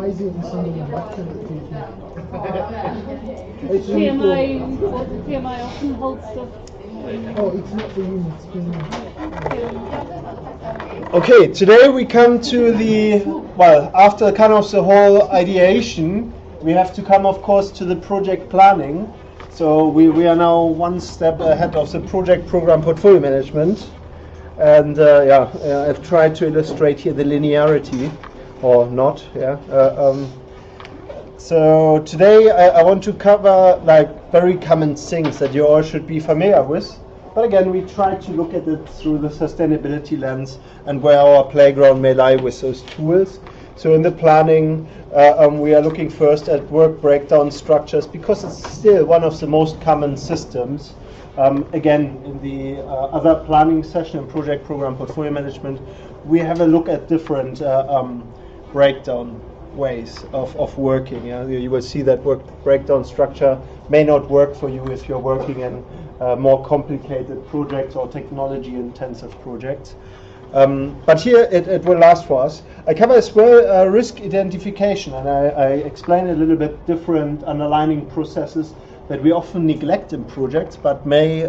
why is it in somebody backend It's TMI, TMI often holds stuff. Oh, it's not the units. Okay, today we come to the, well, after kind of the whole ideation, we have to come, of course, to the project planning. So we are now one step ahead of the project program portfolio management. And I've tried to illustrate here the linearity, or not, So today I want to cover like very common things that you all should be familiar with. But again, we try to look at it through the sustainability lens and where our playground may lie with those tools. So in the planning, we are looking first at work breakdown structures because it's still one of the most common systems. Again, in the other planning session and project program portfolio management, we have a look at different breakdown ways of working. You will see that work breakdown structure may not work for you if you're working in more complicated projects or technology intensive projects. But here it will last for us. I cover as well risk identification, and I explain a little bit different underlying processes that we often neglect in projects but may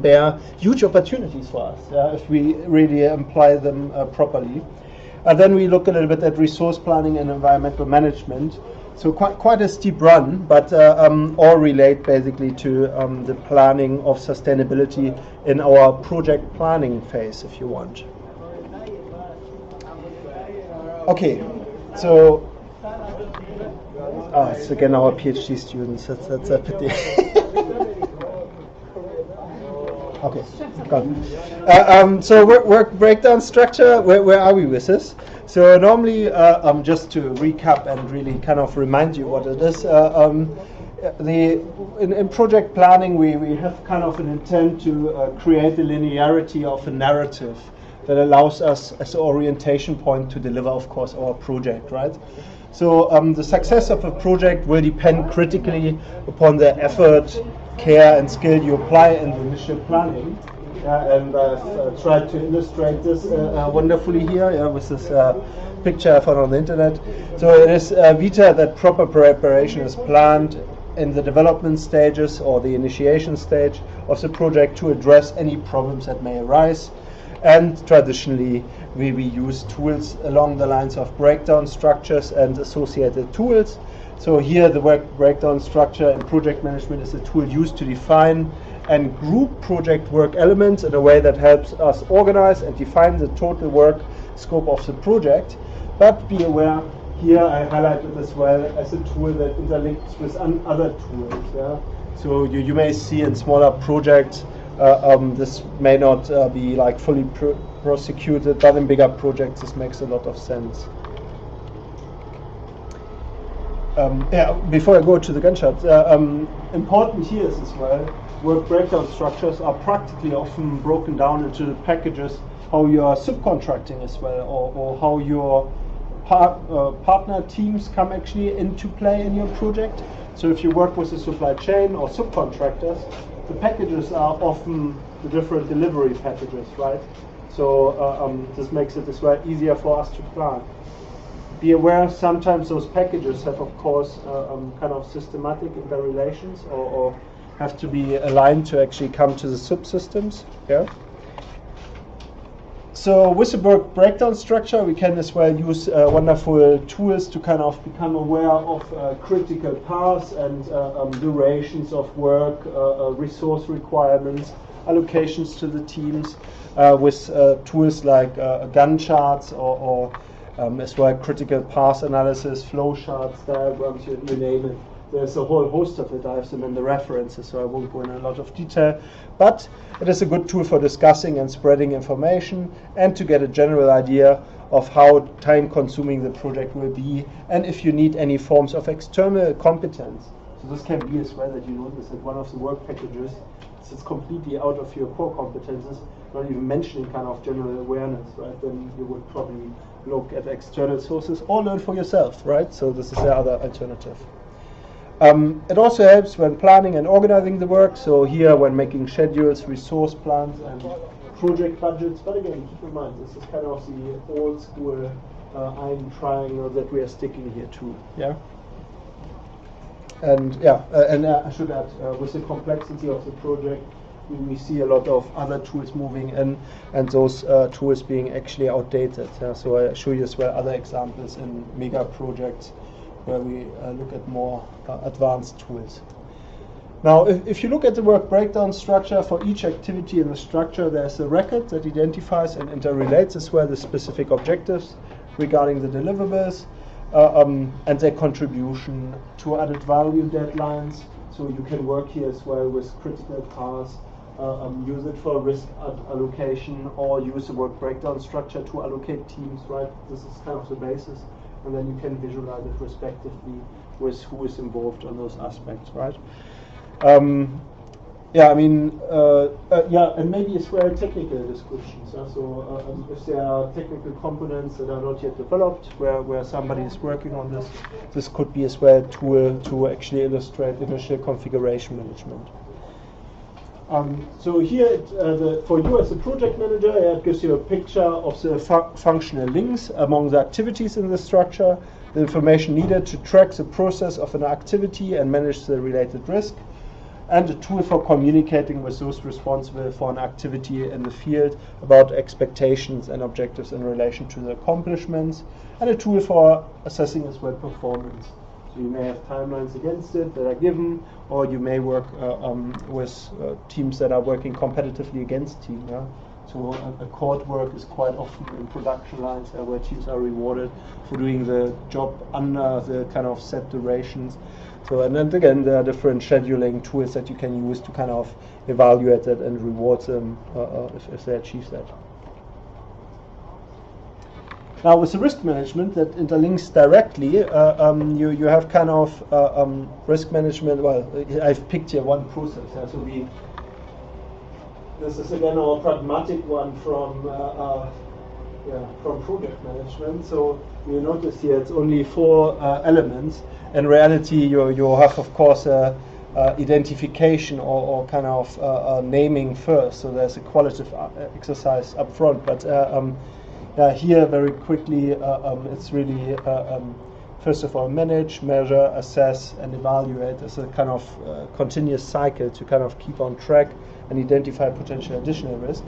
bear huge opportunities for us if we really apply them properly. And then we look a little bit at resource planning and environmental management. So quite a steep run, but all relate basically to the planning of sustainability in our project planning phase, if you want. Okay, so it's again our PhD students. That's a pity. Okay, got it. So work breakdown structure. Where are we with this? So normally, just to recap and really kind of remind you what it is. In project planning, we have kind of an intent to create a linearity of a narrative that allows us as an orientation point to deliver, of course, our project, right? So the success of a project will depend critically upon the effort, care, and skill you apply in the initial planning. And I've tried to illustrate this wonderfully here with this picture I found on the internet. So it is vita that proper preparation is planned in the development stages or the initiation stage of the project to address any problems that may arise. And traditionally, we use tools along the lines of breakdown structures and associated tools. So here the work breakdown structure in project management is a tool used to define and group project work elements in a way that helps us organize and define the total work scope of the project. But be aware, here I highlighted as well as a tool that interlinks with other tools. Yeah? So you may see in smaller projects this may not be like fully prosecuted, but in bigger projects this makes a lot of sense. Before I go to the gunshot, important here is as well, work breakdown structures are practically often broken down into packages, how you are subcontracting as well, or how your partner teams come actually into play in your project. So if you work with a supply chain or subcontractors, the packages are often the different delivery packages, right? So this makes it as well easier for us to plan. Be aware sometimes those packages have, of course, kind of systematic interrelations or have to be aligned to actually come to the subsystems. Yeah. So with the work breakdown structure, we can as well use wonderful tools to kind of become aware of critical paths and durations of work, resource requirements, allocations to the teams, with tools like Gantt charts or as well critical path analysis, flow charts, diagrams, you name it. There's a whole host of it. I have them in the references, so I won't go in a lot of detail. But it is a good tool for discussing and spreading information and to get a general idea of how time-consuming the project will be and if you need any forms of external competence. So this can be as well that you notice that one of the work packages is completely out of your core competences, not even mentioning kind of general awareness, right? Then you would probably look at external sources or learn for yourself, right? So this is the other alternative. It also helps when planning and organizing the work. So here when making schedules, resource plans and project budgets. But again, keep in mind, this is kind of the old school I'm triangle that we are sticking here to. Yeah. And yeah, I should add, with the complexity of the project, we see a lot of other tools moving in, and those tools being actually outdated. So I show you as well other examples in mega projects where we look at more advanced tools. Now, if you look at the work breakdown structure, for each activity in the structure, there's a record that identifies and interrelates as well the specific objectives regarding the deliverables and their contribution to added value deadlines. So you can work here as well with critical paths, use it for risk allocation, or use the work breakdown structure to allocate teams, right? This is kind of the basis. And then you can visualize it respectively with who is involved on those aspects, right? Yeah, I mean, yeah, and maybe as well technical descriptions. So if there are technical components that are not yet developed, where somebody is working on this, this could be as well a tool to actually illustrate initial configuration management. So here, for you as a project manager, it gives you a picture of the functional links among the activities in the structure, the information needed to track the process of an activity and manage the related risk, and a tool for communicating with those responsible for an activity in the field about expectations and objectives in relation to the accomplishments, and a tool for assessing as well performance. So you may have timelines against it that are given, or you may work with teams that are working competitively against team. Yeah? So a court work is quite often in production lines where teams are rewarded for doing the job under the kind of set durations. So, and then again, there are different scheduling tools that you can use to kind of evaluate it and reward them if they achieve that. Now, with the risk management that interlinks directly, you have kind of risk management. Well, I've picked here one process. Yeah? So this is again our pragmatic one from project management. So you notice here it's only 4 elements. In reality, you have, of course, identification or kind of naming first. So there's a qualitative exercise up front. But here, very quickly, it's really, first of all, manage, measure, assess, and evaluate as a kind of continuous cycle to kind of keep on track and identify potential additional risk.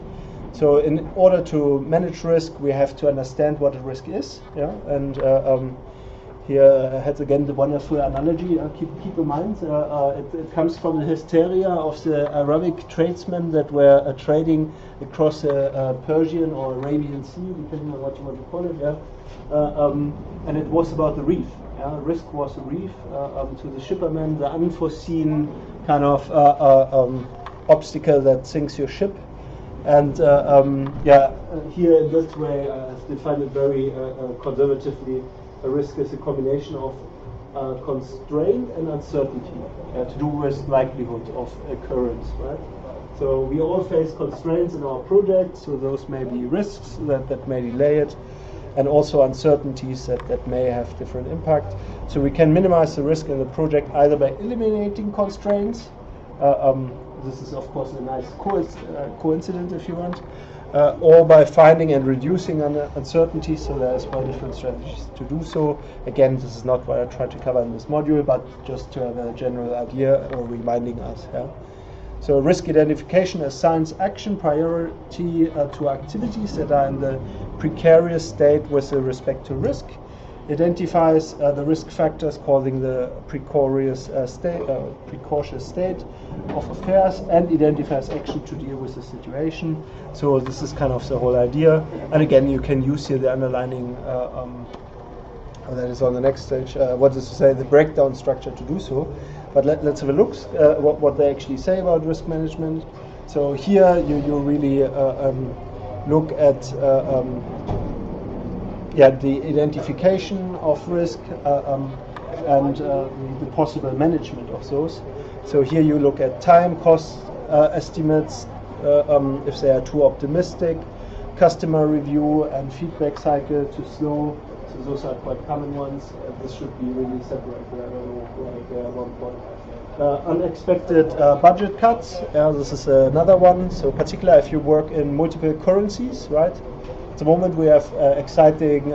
So in order to manage risk, we have to understand what a risk is. Yeah? And here I had again the wonderful analogy. Keep in mind, it comes from the hysteria of the Arabic tradesmen that were trading across the Persian or Arabian Sea, depending on what you call it. Yeah? And it was about the reef. Yeah? Risk was a reef to the shipperman, the unforeseen kind of obstacle that sinks your ship. And here in this way, I've defined it very conservatively. A risk is a combination of constraint and uncertainty to do with likelihood of occurrence, right? So we all face constraints in our project, so those may be risks that may delay it, and also uncertainties that may have different impact. So we can minimize the risk in the project either by eliminating constraints. This is, of course, a nice coincidence, if you want, or by finding and reducing uncertainty. So there is well different strategies to do so. Again, this is not what I try to cover in this module, but just to have a general idea or reminding us. Yeah? So risk identification assigns action priority to activities that are in the precarious state with respect to risk. Identifies the risk factors causing the precocious state of affairs, and identifies action to deal with the situation. So this is kind of the whole idea. And again, you can use here the underlining, that is on the next stage, what is to say the breakdown structure to do so. But let's have a look what they actually say about risk management. So here you really look at the identification of risk and the possible management of those. So here you look at time, cost estimates, if they are too optimistic, customer review and feedback cycle too slow. So those are quite common ones. This should be really separated. I don't know why at one point. Unexpected budget cuts. This is another one. So particularly if you work in multiple currencies, right? At the moment, we have exciting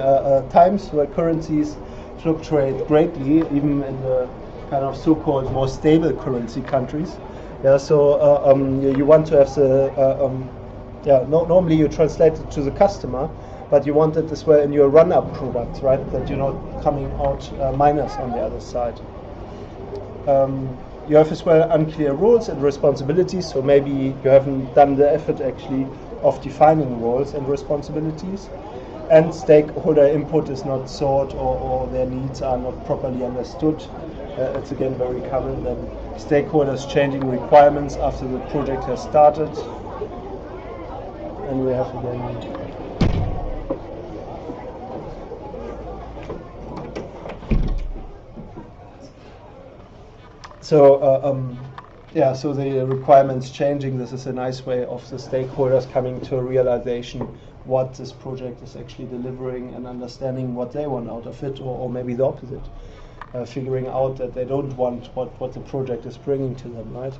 times where currencies fluctuate greatly, even in the kind of so-called more stable currency countries. Yeah, so you want to have the normally you translate it to the customer, but you want it as well in your run-up products, right? That you're not coming out minus on the other side. You have as well unclear roles and responsibilities, so maybe you haven't done the effort actually of defining roles and responsibilities. And stakeholder input is not sought, or their needs are not properly understood. It's again very common that stakeholders changing requirements after the project has started. And we have again so the requirements changing. This is a nice way of the stakeholders coming to a realization what this project is actually delivering and understanding what they want out of it, or maybe the opposite, figuring out that they don't want what the project is bringing to them, right?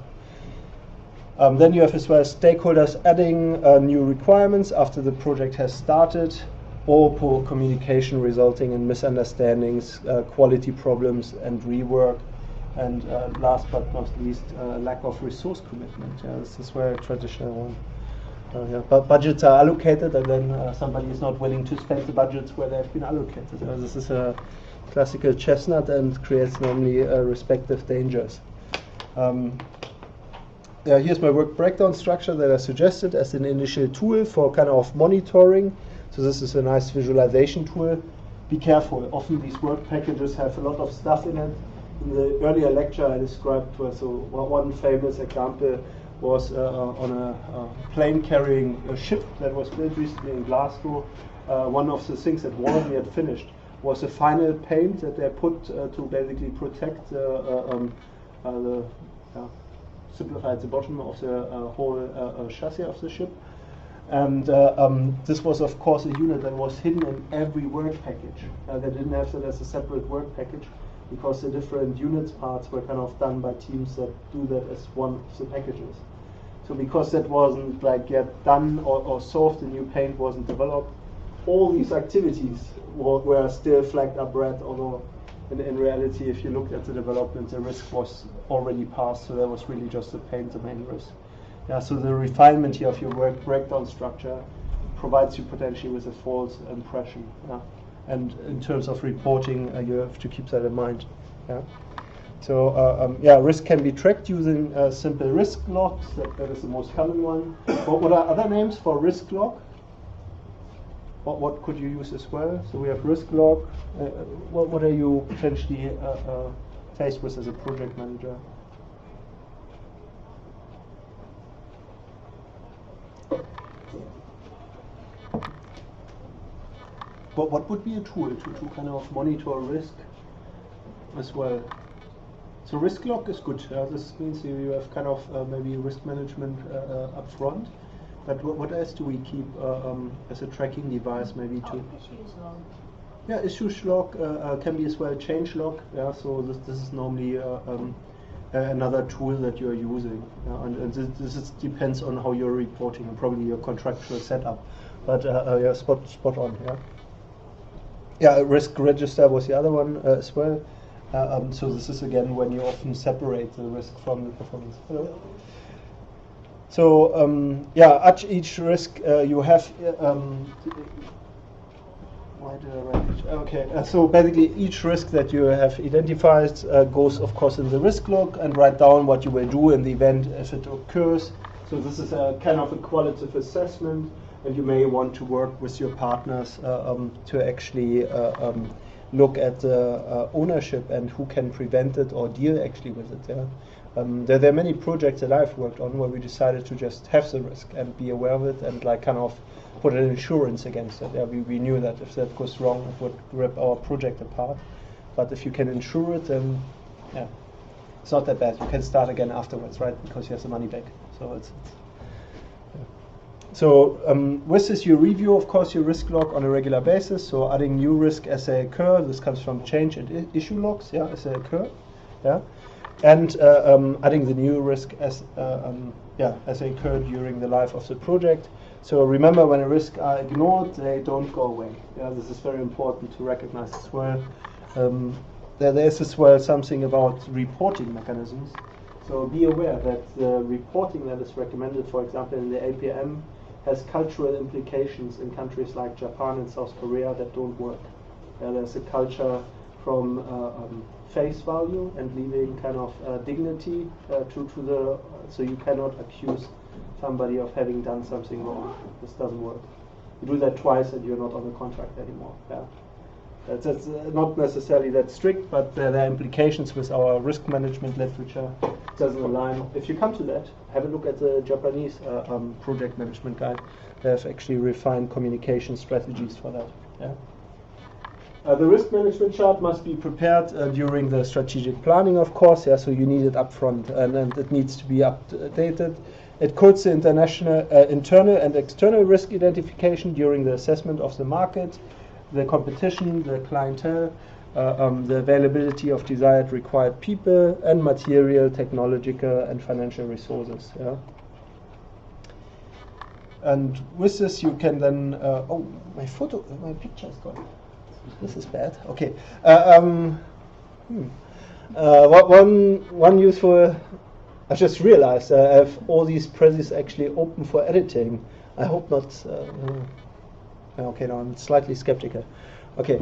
Then you have as well stakeholders adding new requirements after the project has started, or poor communication resulting in misunderstandings, quality problems, and rework. And last but not least, lack of resource commitment. Yeah, this is where a traditional one. But budgets are allocated, and then somebody is not willing to spend the budgets where they've been allocated. This is a classical chestnut and creates normally respective dangers. Here's my work breakdown structure that I suggested as an initial tool for kind of monitoring. So this is a nice visualization tool. Be careful. Often these work packages have a lot of stuff in it. In the earlier lecture I described, one famous example was on a plane carrying a ship that was built recently in Glasgow. One of the things that Warren had finished was a final paint that they put to basically protect simplify the bottom of the whole chassis of the ship. And this was of course a unit that was hidden in every work package. They didn't have that as a separate work package, because the different units parts were kind of done by teams that do that as one of the packages. So because that wasn't like yet done or solved, the new paint wasn't developed, all these activities were still flagged up red, although in reality, if you look at the development, the risk was already passed, so that was really just the paint, the main risk. Yeah, so the refinement here of your work breakdown structure provides you potentially with a false impression. Yeah? And in terms of reporting, you have to keep that in mind. Yeah. So risk can be tracked using simple risk logs. That is the most common one. What are other names for risk log? What could you use as well? So we have risk log. What are you potentially faced with as a project manager? But what would be a tool to kind of monitor risk as well? So risk log is good. This means you have kind of maybe risk management up front. But what else do we keep as a tracking device maybe too? Issues log. Yeah, issues log can be as well change log. Yeah, so this is normally another tool that you're using. And this depends on how you're reporting and probably your contractual setup. But yeah, spot on. Yeah. Yeah, risk register was the other one as well. So this is again when you often separate the risk from the performance. So each risk you have. Why did I write it? Okay, so basically each risk that you have identified goes, of course, in the risk log, and write down what you will do in the event if it occurs. So this is a kind of a qualitative assessment. And you may want to work with your partners to actually look at the ownership and who can prevent it or deal actually with it. Yeah? There are many projects that I've worked on where we decided to just have the risk and be aware of it and like kind of put an insurance against it. Yeah, we knew that if that goes wrong, it would rip our project apart. But if you can insure it, then yeah, it's not that bad. You can start again afterwards, right? Because you have the money back. So it's So with this, you review, of course, your risk log on a regular basis. So adding new risk as they occur. This comes from change and issue logs, yeah, as they occur. Yeah. and adding the new risk as as they occur during the life of the project. So remember, when a risk are ignored, they don't go away. Yeah, this is very important to recognize as well. There is as well something about reporting mechanisms. So be aware that the reporting that is recommended, for example, in the APM, has cultural implications in countries like Japan and South Korea that don't work. There's a culture from face value and leaving kind of dignity to the, so you cannot accuse somebody of having done something wrong. This doesn't work. You do that twice and you're not on the contract anymore. Yeah. That's not necessarily that strict, but there are implications with our risk management literature. It doesn't align. If you come to that, have a look at the Japanese project management guide. They have actually refined communication strategies for that. Yeah. The risk management chart must be prepared during the strategic planning, of course. Yeah, so you need it up front, and it needs to be updated. It codes the internal and external risk identification during the assessment of the market, the competition, the clientele, the availability of desired required people, and material, technological, and financial resources. Yeah. And with this, you can then. My picture is gone. This is bad. Okay. One useful. I just realized I have all these presses actually open for editing. I hope not. Okay, now I'm slightly skeptical. Okay.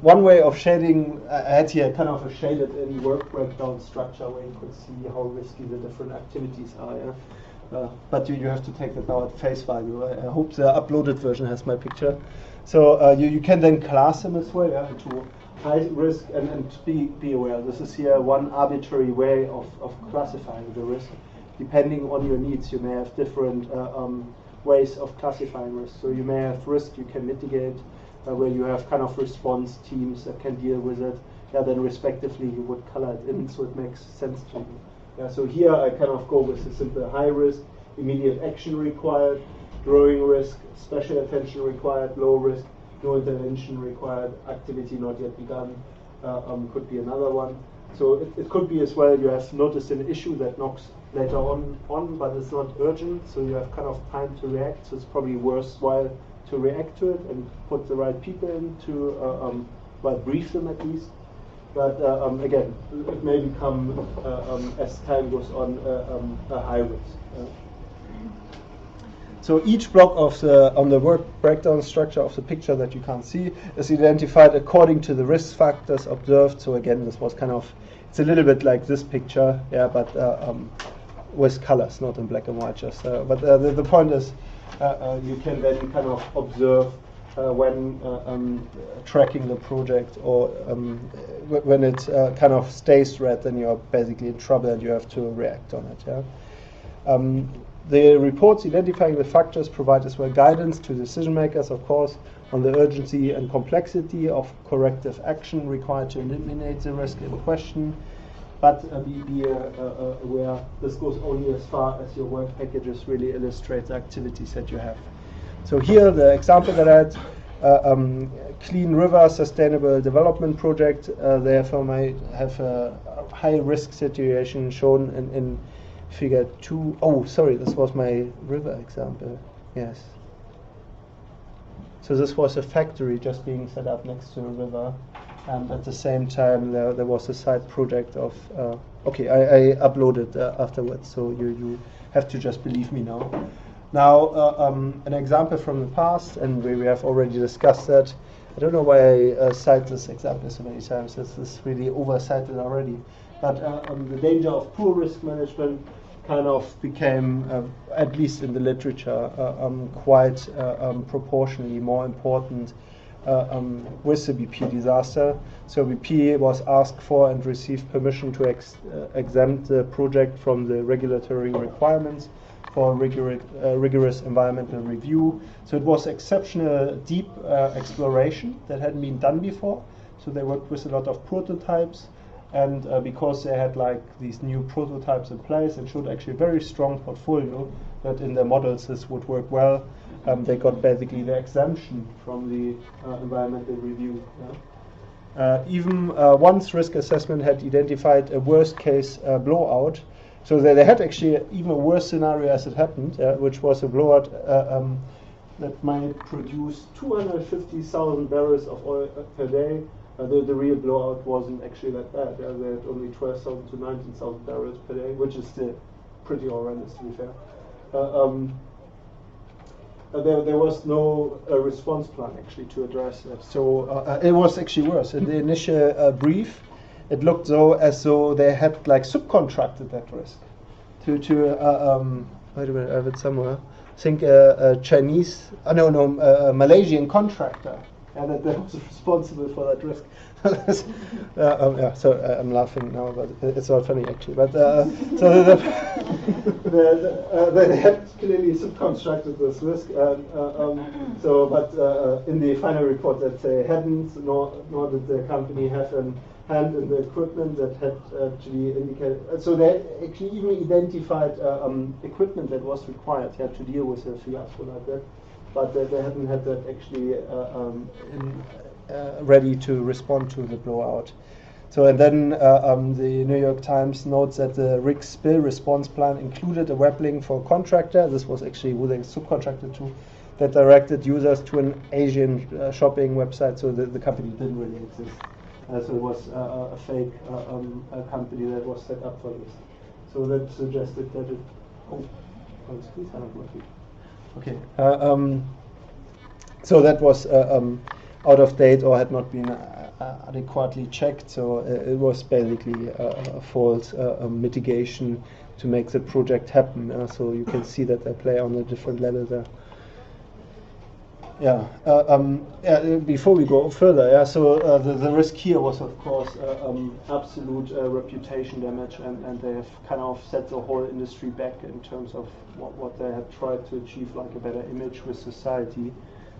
One way of shading, I had here kind of a shaded in work breakdown structure where you could see how risky the different activities are. Yeah? But you have to take that now at face value. I hope the uploaded version has my picture. So you can then class them as well, yeah, into high risk and be aware. This is here one arbitrary way of classifying the risk. Depending on your needs, you may have different ways of classifying risk. So you may have risk you can mitigate, where you have kind of response teams that can deal with it. Yeah, then respectively you would color it in so it makes sense to you. Yeah, so here I kind of go with a simple high risk, immediate action required, growing risk, special attention required, low risk, no intervention required, activity not yet begun, could be another one. So it could be as well you have noticed an issue that knocks later on, but it's not urgent, so you have kind of time to react, so it's probably worthwhile to react to it and put the right people in to, brief them at least. But again, it may become, as time goes on, a high risk. So each block of on the work breakdown structure of the picture that you can't see is identified according to the risk factors observed. So again, this was kind of, it's a little bit like this picture, yeah, but with colors, not in black and white just. But the point is, you can then kind of observe when tracking the project, or when it kind of stays red, then you're basically in trouble and you have to react on it. Yeah. The reports identifying the factors provide as well guidance to decision makers, of course, on the urgency and complexity of corrective action required to eliminate the risk in question. But be aware this goes only as far as your work packages really illustrate the activities that you have. So here the example that I had, Clean River Sustainable Development Project, therefore might have a high risk situation shown in figure 2. Oh, sorry, this was my river example. Yes. So this was a factory just being set up next to a river, and at the same time there was a side project of. Okay, I uploaded afterwards, so you have to just believe me now. Now, an example from the past, and we have already discussed that. I don't know why I cite this example so many times. This is really overcited already. But the danger of poor risk management kind of became, at least in the literature, quite proportionally more important with the BP disaster. So BP was asked for and received permission to exempt the project from the regulatory requirements for rigorous environmental review. So it was exceptional deep exploration that hadn't been done before. So they worked with a lot of prototypes. And because they had like these new prototypes in place and showed actually a very strong portfolio that in their models this would work well, they got basically the exemption from the environmental review. Yeah? Even once risk assessment had identified a worst case blowout, so they had actually even a worse scenario as it happened, which was a blowout that might produce 250,000 barrels of oil per day. The real blowout wasn't actually that bad. They had only 12,000 to 19,000 barrels per day, which is still pretty horrendous, to be fair. There was no response plan actually to address that. So it was actually worse. In the initial brief, it looked as though they had like subcontracted that risk to wait a minute, I have it somewhere. I think a Chinese, Malaysian contractor, that was responsible for that risk. Yeah, so I'm laughing now, but it's not funny actually. But so they had clearly subcontracted this risk. But in the final report that they hadn't, nor did the company have a hand in the equipment that had actually indicated. So they actually even identified equipment that was required to deal with a fiasco like that. But they hadn't had that actually ready to respond to the blowout. So and then the New York Times notes that the rig spill response plan included a web link for a contractor. This was actually who they subcontracted to, that directed users to an Asian shopping website. So the company didn't really exist. So it was a fake company that was set up for this. So that suggested that it. Excuse me, I'm working. Okay. So that was out of date or had not been adequately checked. So it was basically a false mitigation to make the project happen. So you can see that they play on a different level there. Before we go further, so the risk here was, of course, absolute reputation damage, and they have kind of set the whole industry back in terms of what they had tried to achieve, like a better image with society.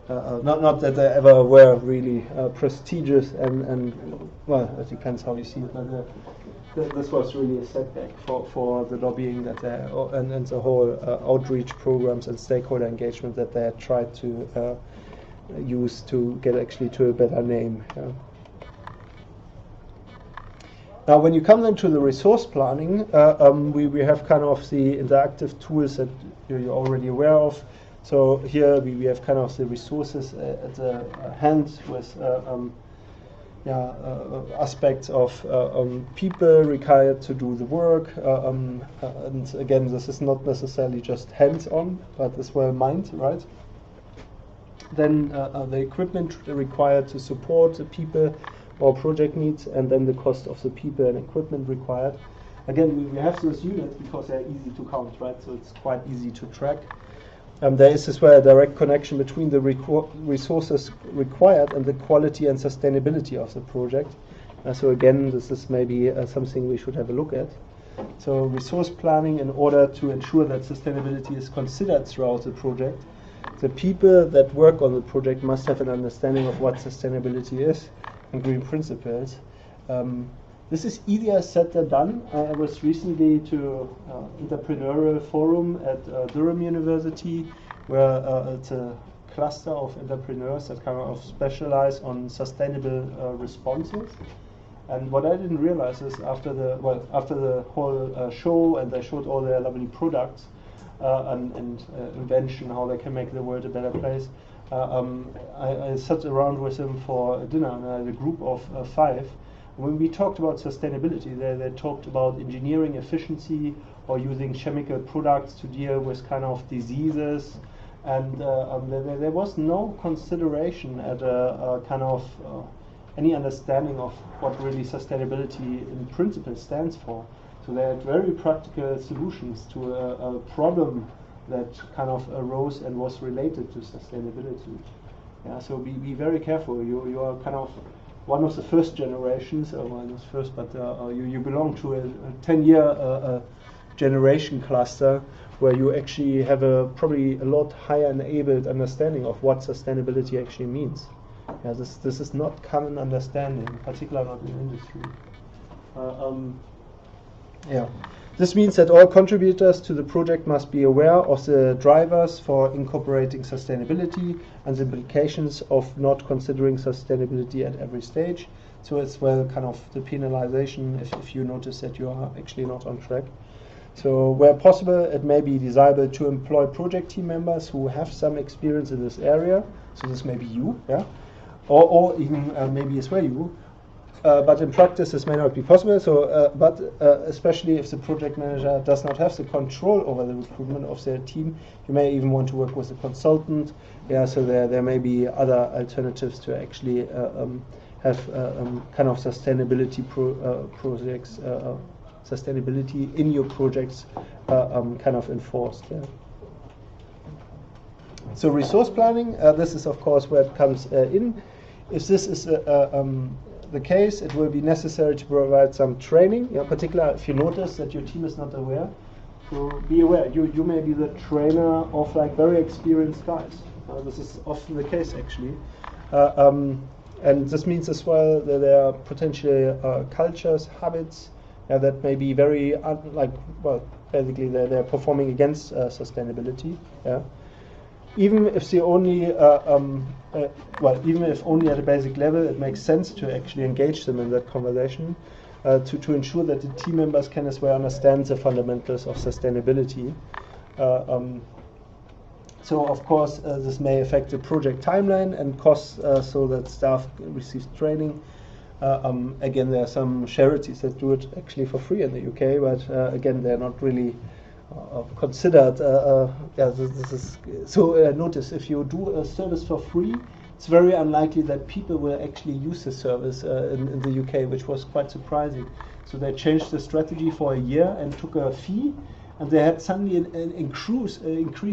Not that they ever were really prestigious, and well, it depends how you see it, but this was really a setback for the lobbying that they and the whole outreach programs and stakeholder engagement that they had tried to use to get actually to a better name. Now, when you come then to the resource planning, we have kind of the interactive tools that you're already aware of. So here we have kind of the resources at the hand with aspects of people required to do the work, and again, this is not necessarily just hands-on, but as well mind, right? Then the equipment required to support the people or project needs, and then the cost of the people and equipment required. Again, we have those units because they're easy to count, right? So it's quite easy to track. There is as well a direct connection between the resources required and the quality and sustainability of the project. So again, this is maybe something we should have a look at. So resource planning, in order to ensure that sustainability is considered throughout the project, the people that work on the project must have an understanding of what sustainability is and green principles. This is easier said than done. I was recently to entrepreneurial forum at Durham University, where it's a cluster of entrepreneurs that kind of specialize on sustainable responses. And what I didn't realize is after the whole show, and they showed all their lovely products and invention, how they can make the world a better place. I sat around with them for dinner, and I had a group of 5. When we talked about sustainability, they talked about engineering efficiency or using chemical products to deal with kind of diseases, and there was no consideration at a kind of any understanding of what really sustainability in principle stands for. So they had very practical solutions to a problem that kind of arose and was related to sustainability. So be very careful. You are kind of one of the first generations, well, not first, but you belong to a 10-year generation cluster where you actually have probably a lot higher enabled understanding of what sustainability actually means. This is not common understanding, particularly not in industry. This means that all contributors to the project must be aware of the drivers for incorporating sustainability and the implications of not considering sustainability at every stage. So as well kind of the penalization if you notice that you are actually not on track. So where possible, it may be desirable to employ project team members who have some experience in this area. So this may be you, yeah, or even maybe as well you. But in practice, this may not be possible. So, especially if the project manager does not have the control over the recruitment of their team, you may even want to work with a consultant. Yeah, so there may be other alternatives to actually have kind of sustainability projects. Sustainability in your projects kind of enforced. Yeah. So resource planning, this is of course where it comes in. If this is the case, it will be necessary to provide some training, particularly if you notice that your team is not aware. So be aware, you may be the trainer of like very experienced guys. This is often the case actually. And this means as well that there are potentially cultures, habits, that may be very basically they're performing against sustainability. Yeah. Even if the only even if only at a basic level, it makes sense to actually engage them in that conversation to ensure that the team members can as well understand the fundamentals of sustainability. So of course this may affect the project timeline and costs, so that staff receives training. Again, there are some charities that do it actually for free in the UK, but again, they're not really considered. This is so. Notice if you do a service for free, it's very unlikely that people will actually use the service in the UK, which was quite surprising. So they changed the strategy for a year and took a fee, and they had suddenly an increase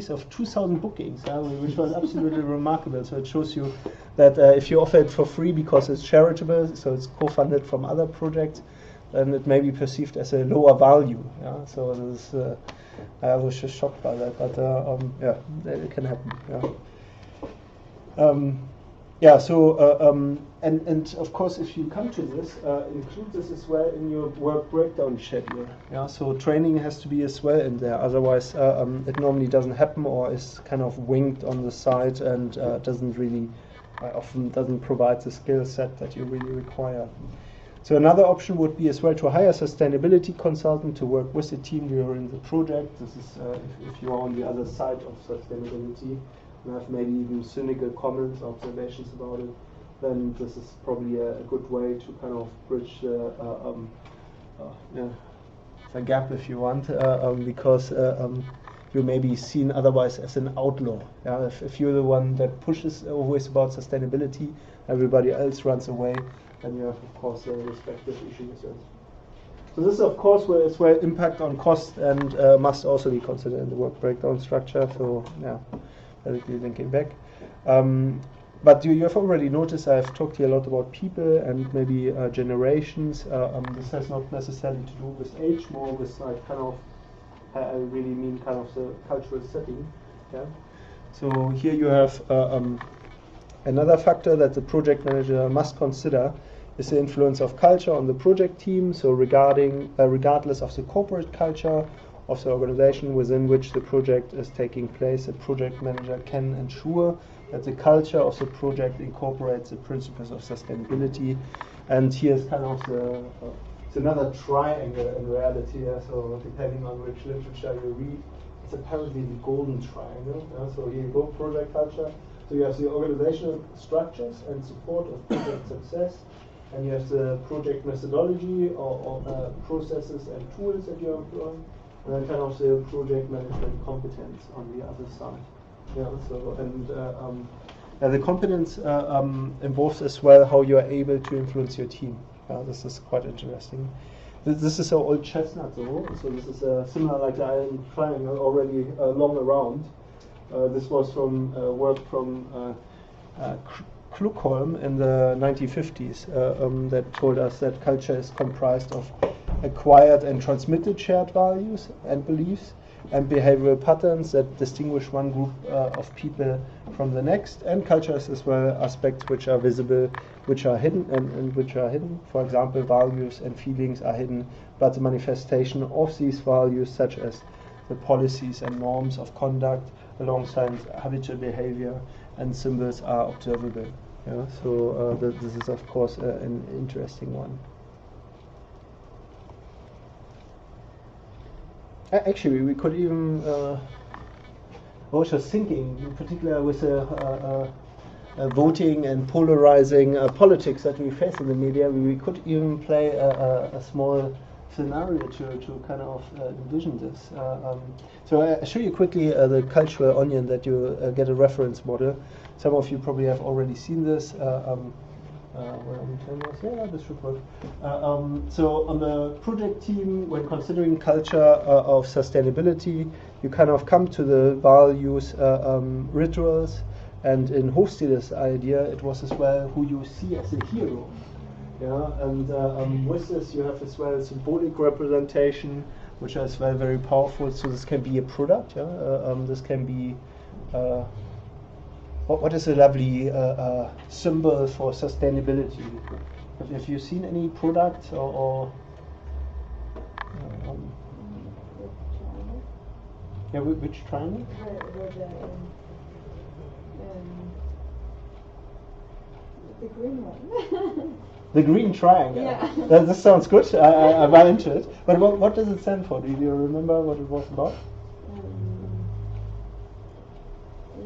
of 2,000 bookings, which was absolutely remarkable. So it shows you that if you offer it for free because it's charitable, so it's co-funded from other projects, then it may be perceived as a lower value. Yeah? So this, I was just shocked by that, but it can happen. Yeah. And of course, if you come to this, include this as well in your work breakdown schedule. Yeah, so training has to be as well in there. Otherwise, it normally doesn't happen or is kind of winged on the side and doesn't really, often doesn't provide the skill set that you really require. So another option would be as well to hire a sustainability consultant to work with the team during the project. This is if you are on the other side of sustainability and have maybe even cynical comments, observations about it, then this is probably a good way to kind of bridge the gap, if you want, because you may be seen otherwise as an outlaw. Yeah? If you're the one that pushes always about sustainability, everybody else runs away, then you have, of course, a respective issue with it. So this, of course, will as well impact on cost and must also be considered in the work breakdown structure. So, yeah, basically linking back. But you have already noticed I've talked here a lot about people and maybe generations. This has not necessarily to do with age, more with like kind of, I really mean kind of the cultural setting. Yeah. So here you have another factor that the project manager must consider is the influence of culture on the project team. So regardless of the corporate culture of the organization within which the project is taking place, a project manager can ensure that the culture of the project incorporates the principles of sustainability. And here's kind of it's another triangle in reality. So depending on which literature you read, it's apparently the golden triangle. So here you go, project culture. So you have the organizational structures and support of project success, and you have the project methodology or processes and tools that you're employing, and then kind of the project management competence on the other side. Yeah. So and the competence involves as well how you are able to influence your team. This is quite interesting. This is an old chestnut, though. So this is similar like the iron triangle, already long around. This was from work from Kluckholm in the 1950s that told us that culture is comprised of acquired and transmitted shared values and beliefs and behavioral patterns that distinguish one group of people from the next. And culture is as well aspects which are visible, which are hidden, and which are hidden. For example, values and feelings are hidden, but the manifestation of these values, such as the policies and norms of conduct alongside habitual behavior and symbols, are observable. Yeah? So this is of course an interesting one. Actually, we could even. I was just thinking, in particular with voting and polarizing politics that we face in the media, we could even play a small scenario to kind of envision this. So I'll show you quickly the cultural onion that you get a reference model. Some of you probably have already seen this. Where are we cameras? Yeah, this should work. So on the project team, when considering culture of sustainability, you kind of come to the values, rituals, and in Hofstede's idea, it was as well who you see as a hero. Yeah, and with this you have as well symbolic representation, which is well very powerful. So this can be a product. Yeah, this can be. What is a lovely symbol for sustainability? Have you seen any product or yeah, which triangle? The green one. The green triangle. Yeah. This sounds good. I'm well into it. But what does it stand for? Do you remember what it was about?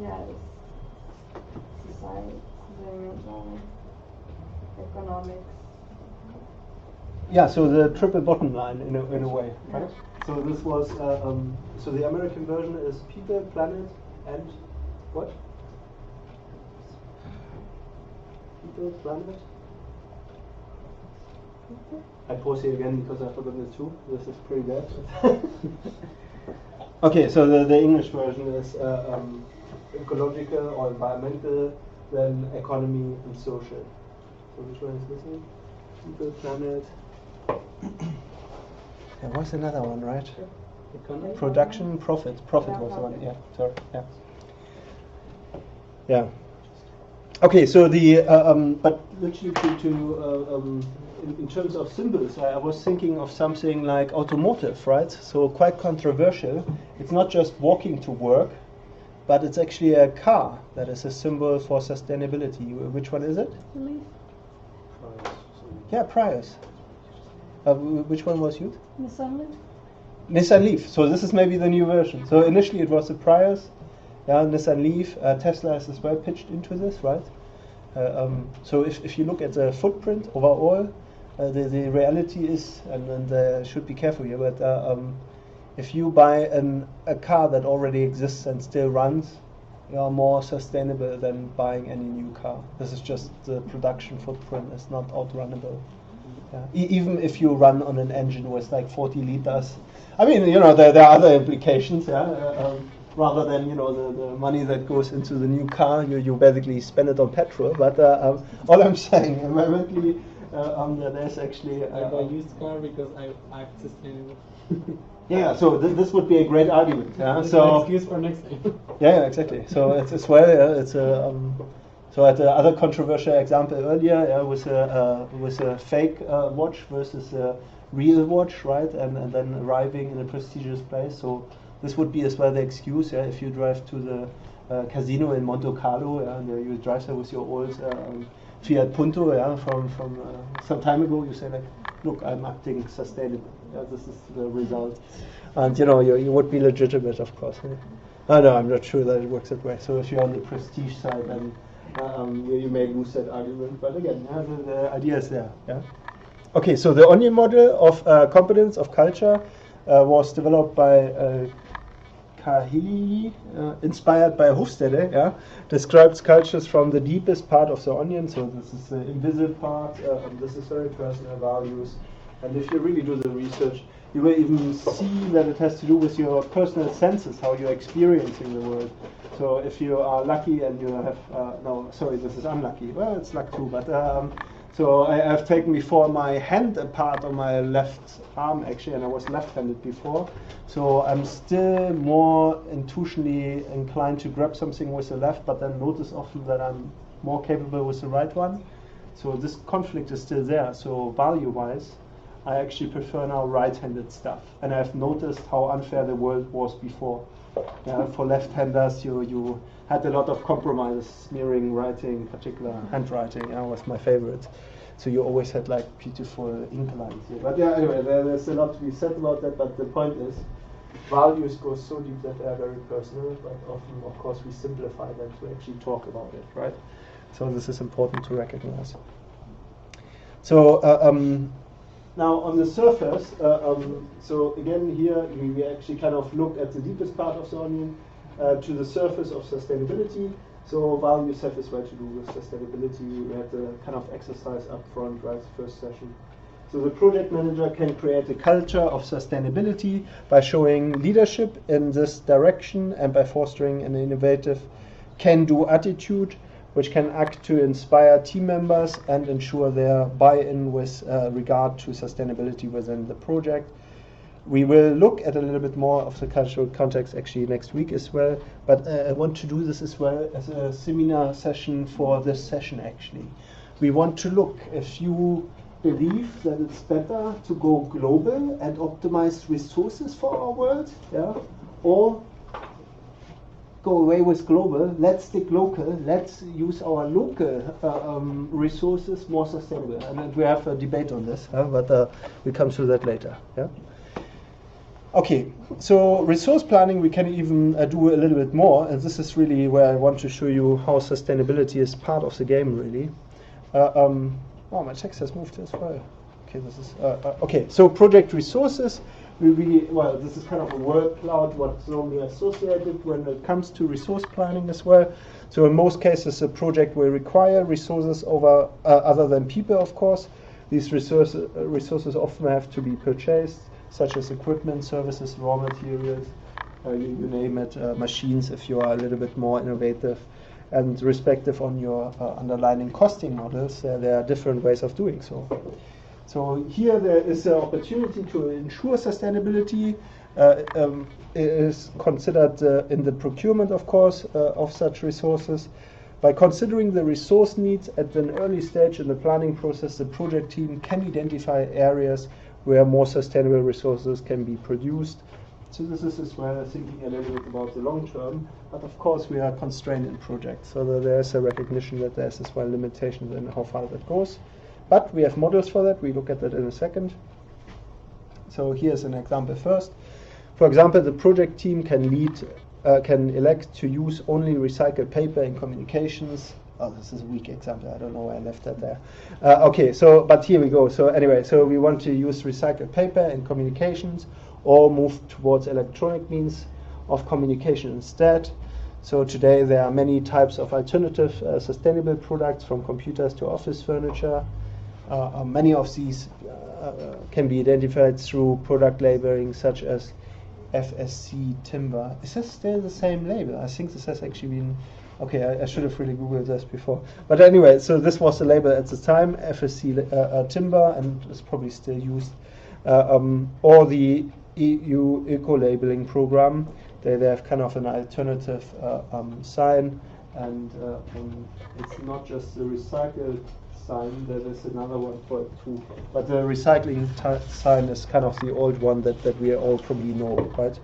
Yeah, it's society, environmental, economics. Yeah, so the triple bottom line in a way, right? So this was so the American version is people, planet, and what? People, planet. I pause here again because I forgot the two. This is pretty bad. Okay, so the English version is ecological or environmental, then economy and social. So which one is missing? People, planet. There was another one, right? Economy? Production, profit. Profit was the one. Yeah, sorry. Yeah. Yeah. Okay, so the but literally in terms of symbols, I was thinking of something like automotive, right? So quite controversial. It's not just walking to work, but it's actually a car that is a symbol for sustainability. Which one is it? Leaf. Yeah, Prius. Which one was used? Nissan Leaf. Nissan Leaf. So this is maybe the new version. So initially it was the Prius, yeah, Nissan Leaf. Tesla is as well pitched into this, right? So if you look at the footprint overall, the reality is, and should be careful here, but if you buy a car that already exists and still runs, you are more sustainable than buying any new car. This is just the production footprint. It's not outrunnable. Yeah. Even if you run on an engine with like 40 liters, I mean, you know, there are other implications. Yeah. Rather than the money that goes into the new car, you basically spend it on petrol. But all I'm saying, environmentally, there's actually I buy a used car because I act sustainable. yeah. So this would be a great argument. Yeah. It's So an excuse for next time. yeah, exactly. So it's as well. It's a so at the other controversial example earlier, with a fake watch versus a real watch, right? And then arriving in a prestigious place. So this would be as well the excuse, yeah, if you drive to the casino in Monte Carlo, yeah, and you drive there with your old Fiat Punto, yeah, from some time ago. You say like, look, I'm acting sustainable. Yeah, this is the result, and you would be legitimate, of course. Yeah? No, I'm not sure that it works that way. So if you're on the prestige side, then you may lose that argument. But again, yeah, the idea is there. Yeah. Okay, so the onion model of competence of culture was developed by Kahili, inspired by Hofstede, yeah, describes cultures from the deepest part of the onion. So this is the invisible part, this is very personal values. And if you really do the research, you will even see that it has to do with your personal senses, how you're experiencing the world. So if you are lucky and you have, no, sorry, this is unlucky. Well, it's luck too, but So I've taken before my hand apart on my left arm actually, and I was left-handed before. So I'm still more intuitionally inclined to grab something with the left, but then notice often that I'm more capable with the right one. So this conflict is still there. So value-wise, I actually prefer now right-handed stuff. And I've noticed how unfair the world was before. For left-handers, you had a lot of compromises, smearing, writing, particular handwriting. Was my favorite. So you always had like beautiful ink lines here. But yeah, anyway, there's a lot to be said about that. But the point is, values go so deep that they are very personal. But often, of course, we simplify them to actually talk about it, right? So this is important to recognize. So now on the surface, so again here we actually kind of look at the deepest part of the onion, to the surface of sustainability. So values have as well to do with sustainability. We had the kind of exercise up front, right, first session. So the project manager can create a culture of sustainability by showing leadership in this direction and by fostering an innovative can-do attitude, which can act to inspire team members and ensure their buy-in with regard to sustainability within the project. We will look at a little bit more of the cultural context actually next week as well, but I want to do this as well as a seminar session for this session actually. We want to look, if you believe that it's better to go global and optimize resources for our world, yeah, or go away with global, let's stick local, let's use our local resources more sustainable. And we have a debate on this, but we come to that later. Yeah. Okay, so resource planning, we can even do a little bit more, and this is really where I want to show you how sustainability is part of the game, really. Oh, my text has moved as well. Okay, this is okay. So project resources. Well, this is kind of a word cloud, what's normally associated when it comes to resource planning as well. So in most cases, a project will require resources over other than people, of course. These resources often have to be purchased, such as equipment, services, raw materials, you name it, machines if you are a little bit more innovative. And respective on your underlying costing models, there are different ways of doing so. So here there is an opportunity to ensure sustainability. It is considered in the procurement, of course, of such resources. By considering the resource needs at an early stage in the planning process, the project team can identify areas where more sustainable resources can be produced. So this is as well thinking a little bit about the long term, but of course we are constrained in projects, so that there is a recognition that there's as well limitations in how far that goes. But we have models for that, we look at that in a second. So here's an example first. For example, the project team can elect to use only recycled paper in communications. Oh, this is a weak example, I don't know why I left that there. Okay, so, but here we go. So anyway, so we want to use recycled paper in communications or move towards electronic means of communication instead. So today there are many types of alternative sustainable products, from computers to office furniture. Many of these can be identified through product labeling, such as FSC timber. Is this still the same label? I think this has actually been, okay, I should have really Googled this before. But anyway, so this was the label at the time, FSC timber, and it's probably still used. Or the EU eco-labeling program. They have kind of an alternative sign, and it's not just the recycled sign, there is another one for it too. But the recycling sign is kind of the old one that we all probably know, right?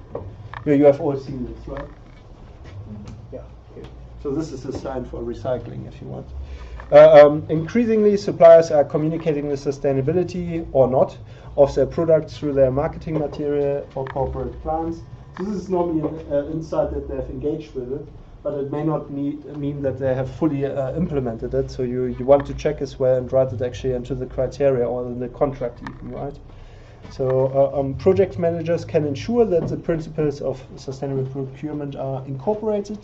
You have all seen this, right? Yeah, okay. So this is a sign for recycling, if you want. Increasingly, suppliers are communicating the sustainability or not of their products through their marketing material or corporate plans. So this is normally an insight that they have engaged with it, but it may not mean that they have fully implemented it. So you want to check as well and write it actually into the criteria or in the contract even, right? So project managers can ensure that the principles of sustainable procurement are incorporated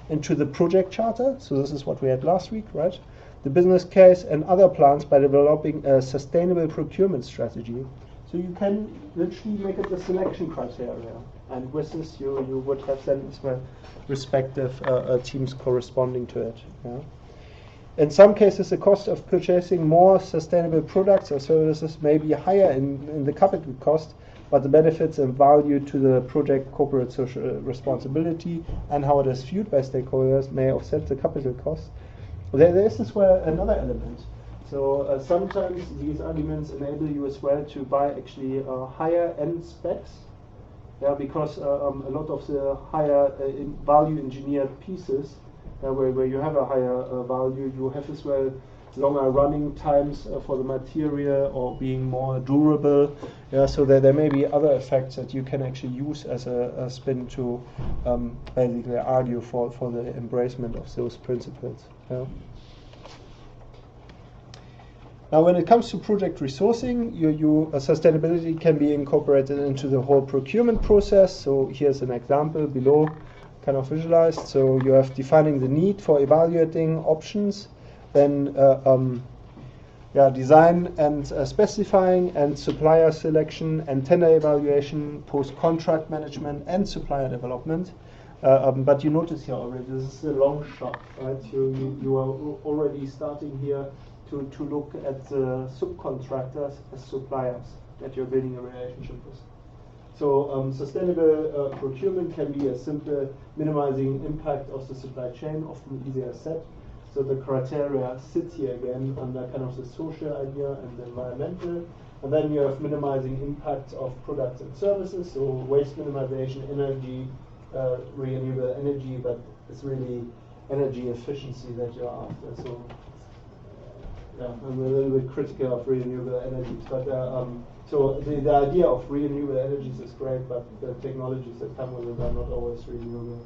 into the project charter. So this is what we had last week, right? The business case and other plans by developing a sustainable procurement strategy. So you can literally make it the selection criteria. And with this, you would have then as well respective teams corresponding to it. Yeah? in some cases, the cost of purchasing more sustainable products or services may be higher in the capital cost, but the benefits and value to the project corporate social responsibility and how it is viewed by stakeholders may offset the capital cost. There is as well another element. So sometimes these arguments enable you as well to buy actually higher end specs, because a lot of the higher value engineered pieces, where you have a higher value, you have as well longer running times for the material or being more durable. So there may be other effects that you can actually use as a spin to basically argue for the embracement of those principles. Now, when it comes to project resourcing, sustainability can be incorporated into the whole procurement process. So here's an example below, kind of visualized. So you have defining the need for evaluating options, then design and specifying, and supplier selection and tender evaluation, post-contract management and supplier development. But you notice here already, this is a long shot, right? You are already starting here to look at the subcontractors as suppliers that you're building a relationship with. So sustainable procurement can be as simple minimizing impact of the supply chain, often easier said. So the criteria sits here again under kind of the social idea and the environmental. And then you have minimizing impact of products and services, so waste minimization, energy, renewable energy, but it's really energy efficiency that you're after. So I'm a little bit critical of renewable energies, but so the idea of renewable energies is great, but the technologies that come with it are not always renewable.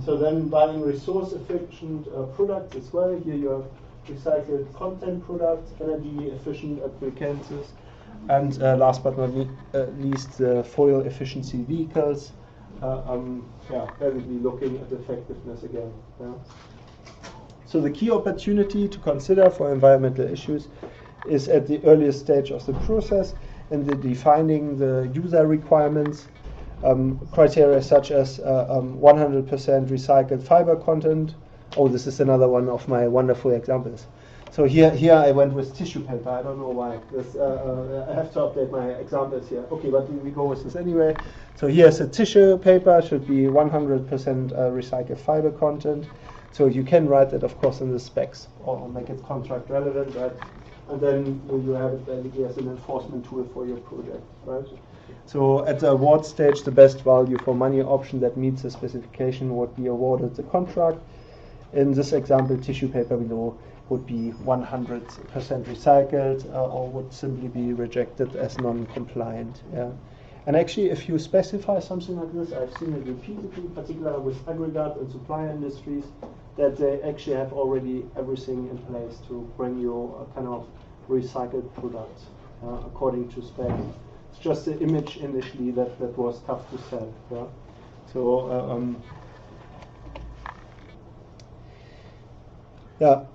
So then buying resource efficient products as well. Here you have recycled content products, energy efficient appliances, and last but not least, fuel efficiency vehicles. Basically looking at effectiveness again. So the key opportunity to consider for environmental issues is at the earliest stage of the process, in the defining the user requirements, criteria such as 100% recycled fiber content. Oh, this is another one of my wonderful examples. So here I went with tissue paper. I don't know why. I have to update my examples here. Okay, but we go with this anyway. So here's a tissue paper, should be 100% recycled fiber content. So you can write that, of course, in the specs or make it contract relevant, right? And then you have it basically as an enforcement tool for your project, right? So at the award stage, the best value for money option that meets the specification would be awarded the contract. In this example, tissue paper below would be 100% recycled or would simply be rejected as non-compliant. And actually, if you specify something like this, I've seen it repeatedly, particularly with aggregate and supplier industries, that they actually have already everything in place to bring you a kind of recycled product according to spec. It's just the image initially that was tough to sell. So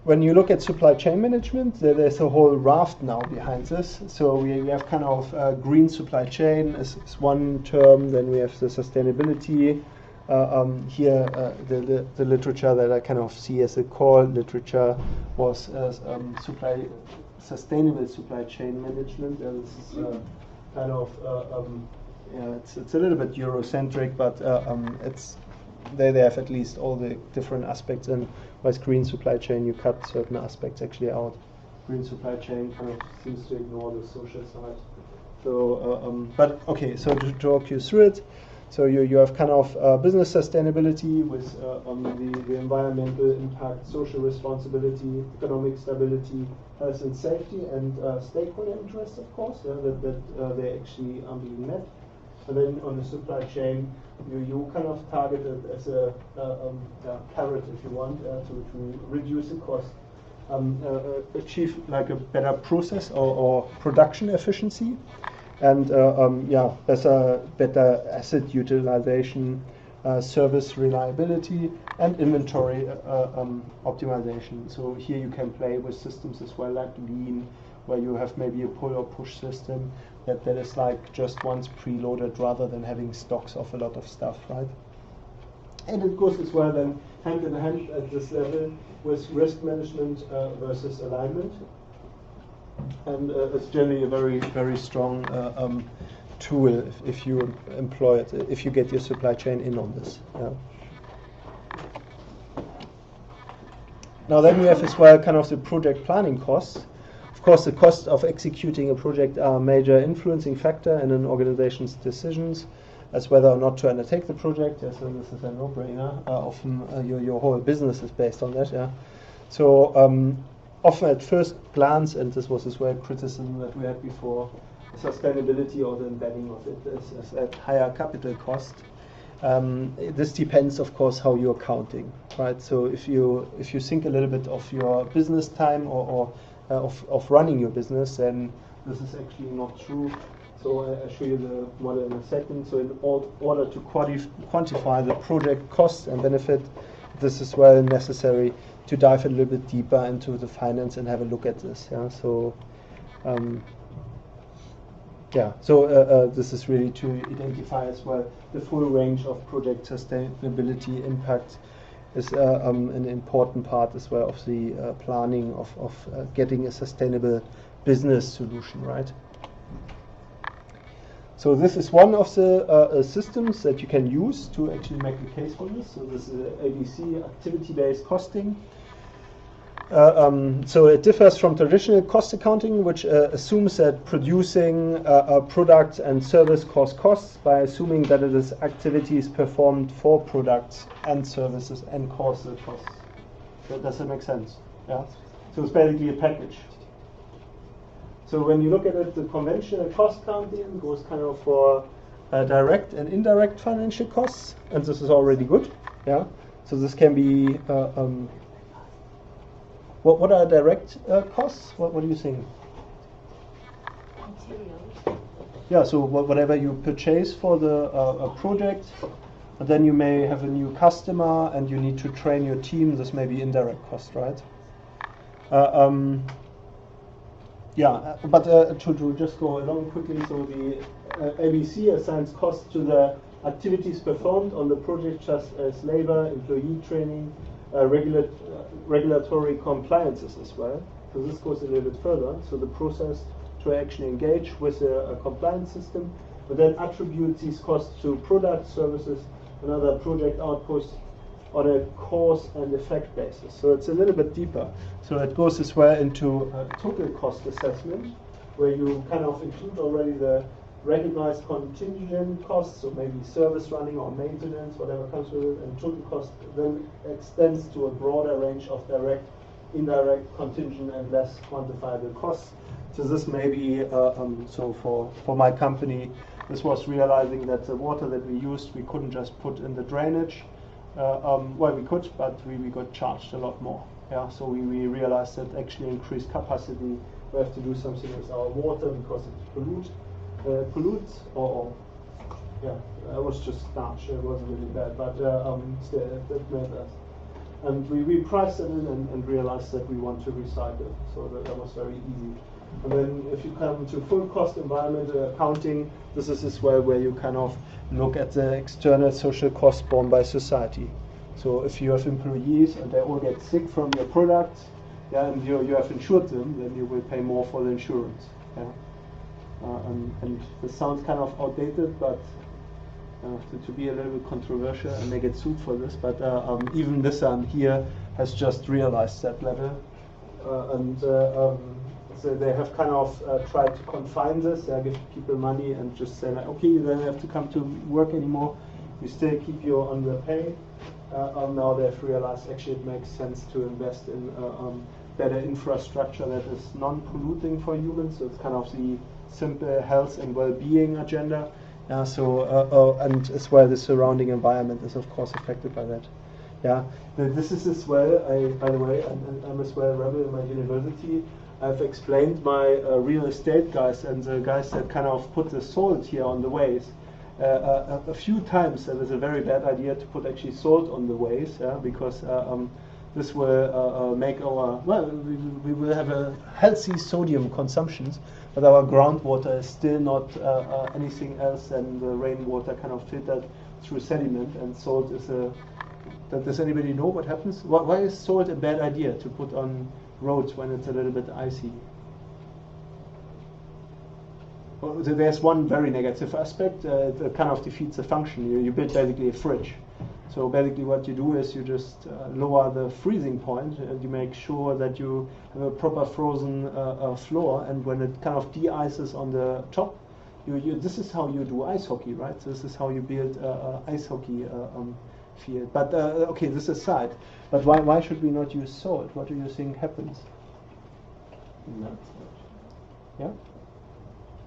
when you look at supply chain management, there's a whole raft now behind this. So we have kind of green supply chain is one term. Then we have the sustainability. Here, the literature that I kind of see as a core literature was sustainable supply chain management. This is kind of it's a little bit Eurocentric, but they have at least all the different aspects. And with green supply chain, you cut certain aspects actually out. Green supply chain kind of seems to ignore the social side. So, but okay, so to walk you through it. So you have kind of business sustainability with the environmental impact, social responsibility, economic stability, health and safety, and stakeholder interests, of course, that they actually are being met. And then on the supply chain, you kind of target it as a carrot, if you want, to reduce the cost, achieve like a better process or production efficiency. And better asset utilization, service reliability, and inventory optimization. So here you can play with systems as well, like Lean, where you have maybe a pull or push system that is like just once preloaded rather than having stocks of a lot of stuff, right? And it goes as well then hand in hand at this level with risk management versus alignment. And it's generally a very, very strong tool if you employ it, if you get your supply chain in on this. Yeah. Now then we have as well kind of the project planning costs. Of course, the cost of executing a project are a major influencing factor in an organization's decisions as whether or not to undertake the project. Yeah, so this is a no-brainer. Often your whole business is based on that. Yeah. So often at first glance, and this was as well criticism that we had before, sustainability or the embedding of it as at higher capital cost. This depends, of course, how you're counting, right? So if you think a little bit of your business time or of running your business, then this is actually not true. So I'll show you the model in a second. So in order to quantify the project cost and benefit, this is well necessary to dive a little bit deeper into the finance and have a look at this. Yeah. So this is really to identify as well the full range of project sustainability impact is an important part as well of the planning of getting a sustainable business solution, right? So this is one of the systems that you can use to actually make a case for this. So this is ABC, activity-based costing. So it differs from traditional cost accounting, which assumes that producing a product and service costs by assuming that it is activities performed for products and services and cause the costs. So does that make sense? Yeah. So it's basically a package. So when you look at it, the conventional cost counting goes kind of for direct and indirect financial costs, and this is already good. Yeah. So this can be what are direct costs? What do you think? Materials. Yeah, so whatever you purchase for the project, and then you may have a new customer and you need to train your team. This may be indirect cost, right? But to just go along quickly, so the ABC assigns costs to the activities performed on the project, such as labor, employee training, regulatory compliances as well. So this goes a little bit further. So the process to actually engage with a compliance system, but then attribute these costs to product, services, and other project outputs on a cause and effect basis. So it's a little bit deeper. So it goes as well into a total cost assessment, where you kind of include already the recognized contingent costs, so maybe service running or maintenance, whatever comes with it, and total cost then extends to a broader range of direct, indirect, contingent, and less quantifiable costs. So this may be, so for my company, this was realizing that the water that we used, we couldn't just put in the drainage. Well, we could, but we got charged a lot more. Yeah, so we realized that actually increased capacity, we have to do something with our water because it pollutes, or yeah, it was just starch. It wasn't really bad, but still, it matters. And we priced it in and realized that we want to recycle, so that was very easy. And then if you come to full cost environment accounting, this is as well where you kind of look at the external social costs borne by society. So if you have employees and they all get sick from your products, yeah, and you have insured them, then you will pay more for the insurance. Yeah. And this sounds kind of outdated, but to be a little bit controversial and may get sued for this, but even this here has just realized that level. So they have kind of tried to confine this. They give people money and just say, like, okay, you don't have to come to work anymore. We still keep you on the pay. Now they've realized actually it makes sense to invest in better infrastructure that is non-polluting for humans. So it's kind of the simple health and well-being agenda. And as well the surrounding environment is of course affected by that. Yeah, this is as well. By the way, I'm as well a rebel in my university. I've explained my real estate guys and the guys that kind of put the salt here on the ways. A few times that is a very bad idea to put actually salt on the ways, because this will make we will have a healthy sodium consumptions, but our groundwater is still not anything else than the rainwater kind of filtered through sediment, and salt is a. Does anybody know what happens? Why is salt a bad idea to put on roads when it's a little bit icy? Well, there's one very negative aspect. It kind of defeats the function. You build basically a fridge. So basically what you do is you just lower the freezing point and you make sure that you have a proper frozen floor, and when it kind of de-ices on the top, this is how you do ice hockey, right? This is how you build ice hockey field. But okay, this aside, but why should we not use salt? What do you think happens? Melt. Yeah?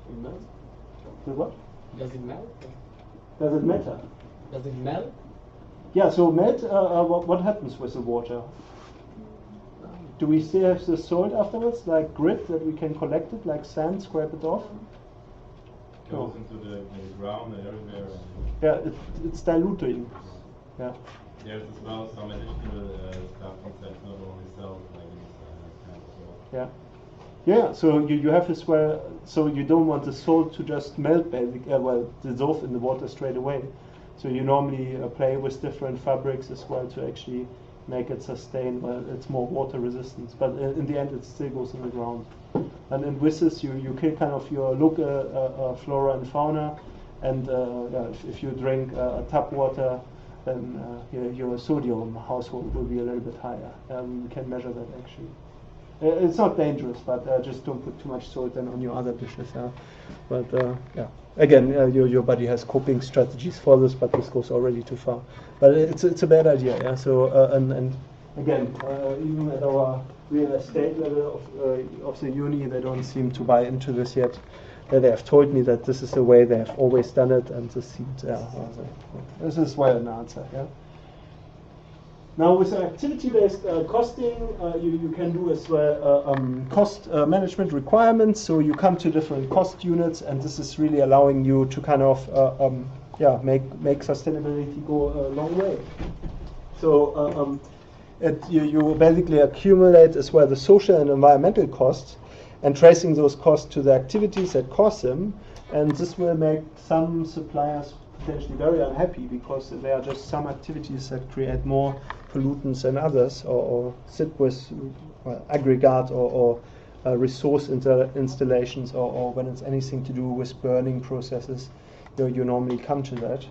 It melts. The what? Does it melt? Does it matter? Does it melt? Yeah, so melt, what happens with the water? Do we still have the salt afterwards, like grit that we can collect it, like sand, scrape it off? Goes into the ground and everywhere. Yeah, it's diluting. Yeah. There's as well some additional stuff inside, not only salt, like this kind of salt. Yeah. Yeah, so you have as well, so you don't want the salt to just melt, dissolve in the water straight away. So you normally play with different fabrics as well to actually make it sustain. Well, it's more water resistance, but in the end it still goes in the ground. And with this you kill kind of your local flora and fauna, and if you drink tap water, then your sodium household will be a little bit higher. You can measure that actually. It's not dangerous, but just don't put too much salt then on your other dishes. But yeah, again, your body has coping strategies for this, but this goes already too far. But it's a bad idea. Yeah. So and again, even at our real estate level of the uni, they don't seem to buy into this yet. They have told me that this is the way they have always done it, and this seems this is well an answer. Yeah. Now with activity-based costing, you can do as well cost management requirements. So you come to different cost units, and this is really allowing you to kind of make sustainability go a long way. So you basically accumulate as well the social and environmental costs, and tracing those costs to the activities that cause them, and this will make some suppliers potentially very unhappy because there are just some activities that create more pollutants than others, or sit with aggregate or resource installations, or when it's anything to do with burning processes, you normally come to that.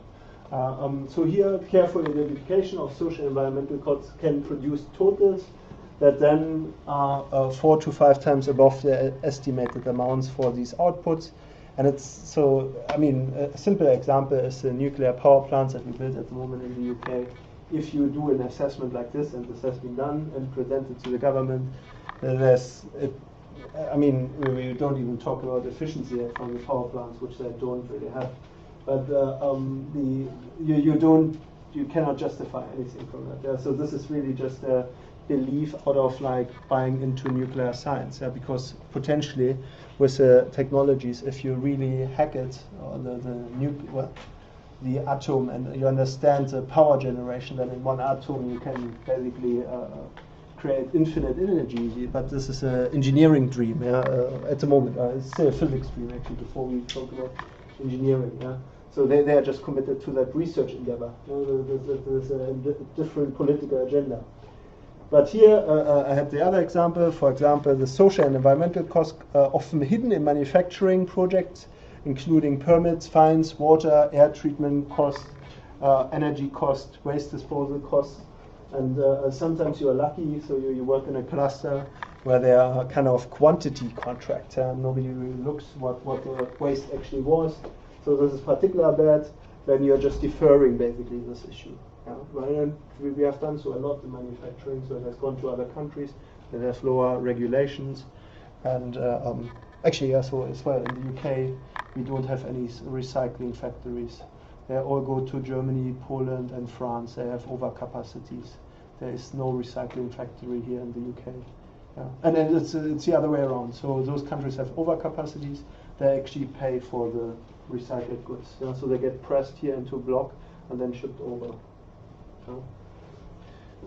So here, careful identification of social and environmental costs can produce totals that then are 4 to 5 times above the estimated amounts for these outputs. And it's so, I mean, a simple example is the nuclear power plants that we build at the moment in the UK. If you do an assessment like this, and this has been done and presented to the government, then we don't even talk about efficiency from the power plants, which they don't really have. But you cannot justify anything from that. Yeah? So this is really just a belief out of like buying into nuclear science, because potentially with the technologies, if you really hack it, or the atom, and you understand the power generation, then in one atom you can basically create infinite energy. But this is an engineering dream at the moment. It's still a physics dream actually before we talk about engineering. So they are just committed to that research endeavor. There's a different political agenda. But here I have the other example. For example, the social and environmental costs often hidden in manufacturing projects, including permits, fines, water, air treatment costs, energy costs, waste disposal costs. And sometimes you are lucky, so you work in a cluster where there are kind of quantity contracts. Nobody really looks what the waste actually was. So this is particularly bad. Then you're just deferring basically this issue. And we have done so a lot in manufacturing, so it has gone to other countries that have lower regulations. And so as well in the UK, we don't have any recycling factories. They all go to Germany, Poland, and France. They have overcapacities. There is no recycling factory here in the UK. And then it's the other way around. So those countries have overcapacities. They actually pay for the recycled goods. So they get pressed here into a block and then shipped over.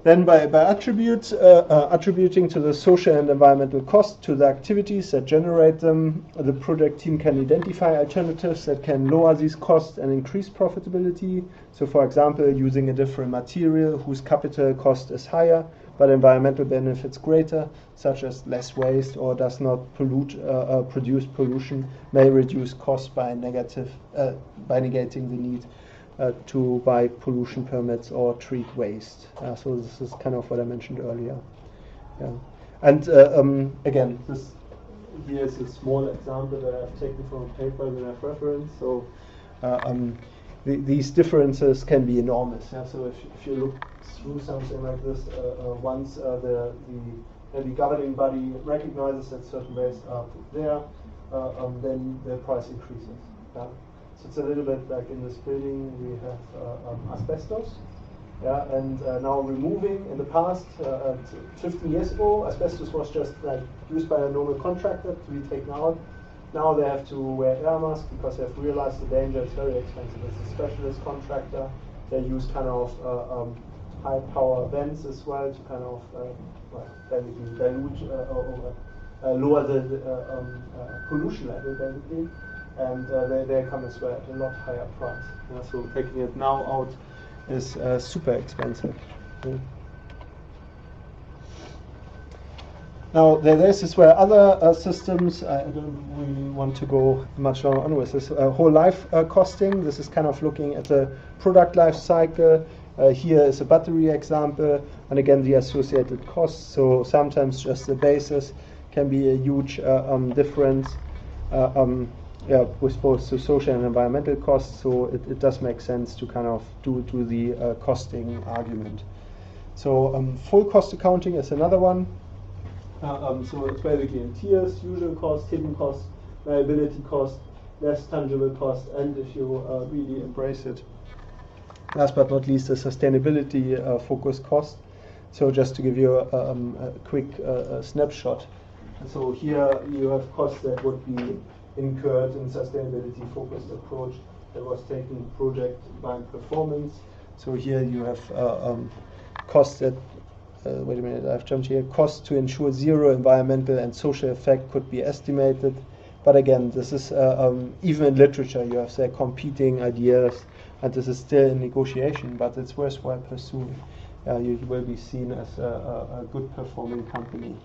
Then by attributing to the social and environmental cost to the activities that generate them, the project team can identify alternatives that can lower these costs and increase profitability. So for example, using a different material whose capital cost is higher, but environmental benefits greater, such as less waste or does not produce pollution, may reduce costs by negating the need to buy pollution permits or treat waste. So this is kind of what I mentioned earlier. Yeah. And again, this here is a small example that I've taken from a paper that I've referenced. So these differences can be enormous. Yeah? So if you look through something like this, once the governing body recognizes that certain waste are put there, then the price increases. Yeah? So it's a little bit like in this building we have asbestos, yeah, and now removing. In the past, 15 years ago, asbestos was just like used by a normal contractor to be taken out. Now they have to wear air masks because they've realized the danger. It's very expensive. It's a specialist contractor. They use kind of high power vents as well to kind of basically dilute or lower the pollution level basically. And they come as well at a lot higher price. Yeah, so taking it now out is super expensive. Yeah. Now there's as well other systems. I don't really want to go much longer on with this. Whole life costing. This is kind of looking at the product life cycle. Here is a battery example, and again the associated costs. So sometimes just the basis can be a huge difference. With both the social and environmental costs, so it does make sense to kind of do the costing argument. So full cost accounting is another one. So it's basically in tiers: usual cost, hidden cost, liability cost, less tangible cost, and if you really embrace it, last but not least, the sustainability focused cost. So just to give you a quick snapshot. So here you have costs that would be incurred in sustainability-focused approach that was taken project by performance. So here you have costs that, wait a minute, I've jumped here. Costs to ensure zero environmental and social effect could be estimated. But again, this is, even in literature, you have their competing ideas, and this is still in negotiation, but it's worthwhile pursuing. You will be seen as a good performing company.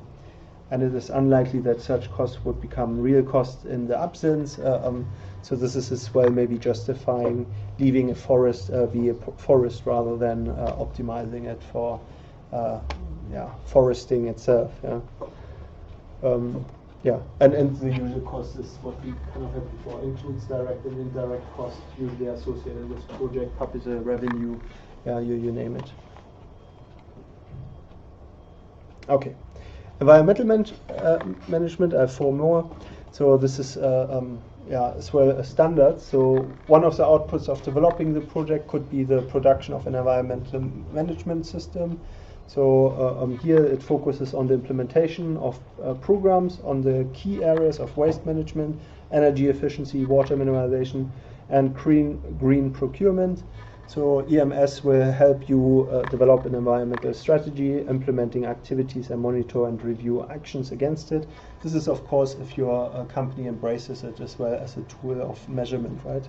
And it is unlikely that such costs would become real costs in the absence. So this is as well maybe justifying leaving a forest be a forest rather than optimizing it for foresting itself. And the usual cost is what we kind of had before, includes direct and indirect costs usually associated with project capital, revenue, you name it. Okay. Environmental management, I have 4 more. So this is as well a standard. So one of the outputs of developing the project could be the production of an environmental management system. So here it focuses on the implementation of programs on the key areas of waste management, energy efficiency, water minimization, and green procurement. So EMS will help you develop an environmental strategy, implementing activities, and monitor and review actions against it. This is, of course, if your company embraces it as well as a tool of measurement, right?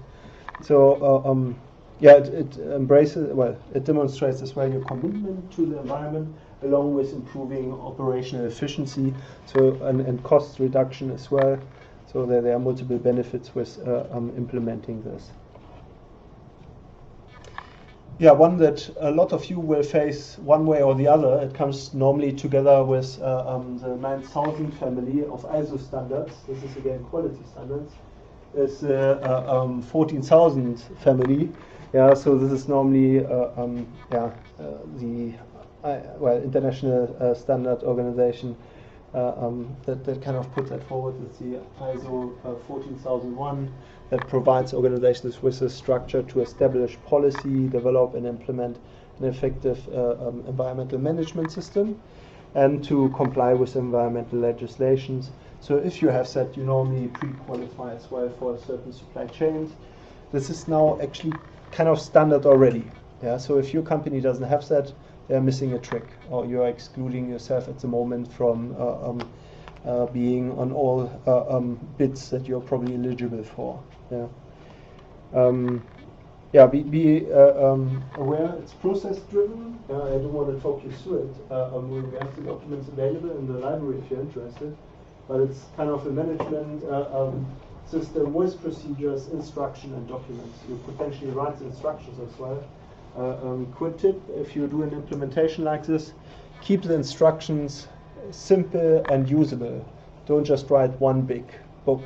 So it embraces, well, it demonstrates as well your commitment to the environment, along with improving operational efficiency, so and cost reduction as well. So there are multiple benefits with implementing this. Yeah, one that a lot of you will face one way or the other. It comes normally together with the 9000 family of ISO standards. This is again quality standards. It's 14000 family. Yeah, so this is normally the international standard organization that kind of put that forward. It's the ISO 14001 that provides organizations with a structure to establish policy, develop and implement an effective environmental management system, and to comply with environmental legislations. So if you have that, you normally pre-qualify as well for certain supply chains. This is now actually kind of standard already. Yeah. So if your company doesn't have that, they're missing a trick, or you are excluding yourself at the moment from being on all bids that you're probably eligible for. Yeah. Be aware it's process driven. I don't want to talk you through it. We have the documents available in the library if you're interested. But it's kind of a management system with procedures, instruction, and documents. You potentially write the instructions as well. Quick tip: if you do an implementation like this, keep the instructions simple and usable. Don't just write one big book.